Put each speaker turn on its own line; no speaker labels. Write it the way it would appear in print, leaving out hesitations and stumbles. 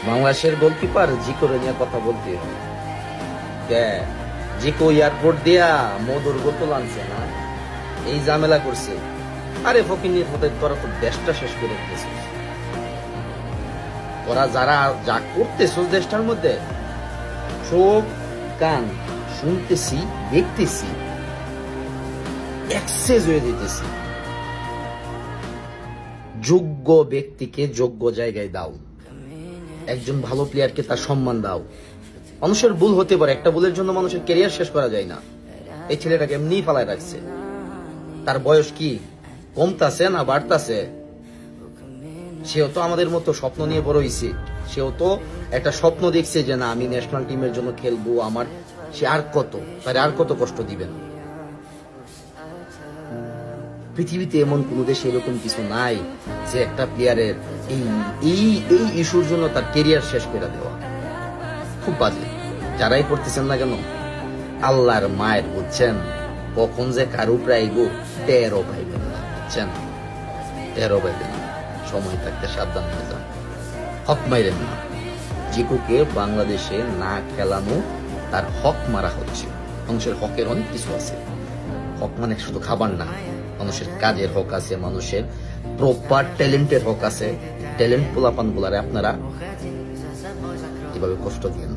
বাংলাদেশের গোলকিপার জিকোর নিয়ে কথা বলতে হবে। জিকো এয়ারপোর্ট দিয়া মধুর বোতল আনছে না, এই ঝামেলা করছে। আরে ফকিনির হতে তোরা তো দেশটা শেষ করে দিতেছিস। ওরা যারা যা করতেছিস দেশটার মধ্যে, চোখ কান শুনতেছি, দেখতেছি, এক্সেস হয়ে যেতেছি। যোগ্য ব্যক্তিকে যোগ্য জায়গায় দাও, একজন ভালো প্লেয়ারকে তার সম্মান দাও। মানুষের ভুল হতে পারে, একটা ভুলের জন্য মানুষের ক্যারিয়ার শেষ করা যায় না। এই ছেলেটাকে এমনি ফালায় রাখছে। তার বয়স কি কমতাছে না বাড়তাছে? সেও তো আমাদের মতো স্বপ্ন নিয়ে বড় হয়েছে। সেও তো একটা স্বপ্ন দেখছে যে না আমি ন্যাশনাল টিমের জন্য খেলবো। আমার সে আর কত কষ্ট দিবেন। পৃথিবীতে এমন কোন দেশে এরকম কিছু নাই যে একটা প্লেয়ারের এই এই এই ইস্যুর জন্য তার কেরিয়ার শেষ করে দেওয়া। খুব বাজে। যারাই করতেছেন না কেন, আল্লাহর মায়ের বুঝছেন, কখন যে কারো প্রাইব টেরও পাইবেন না, বুঝছেন, টেরও পাইবেন না। সময় থাকতে সাবধান হয়ে যান, হক মাইরেন না। জিকুকে বাংলাদেশে না খেলানো তার হক মারা হচ্ছে। মানুষের হকের অনেক কিছু আছে। হক মানে শুধু খাবার না, মানুষের কাজের হক আছে, মানুষের প্রপার ট্যালেন্টের হক আছে। ট্যালেন্ট পোলাপান গুলারে আপনারা এভাবে কষ্ট দিয়েন না।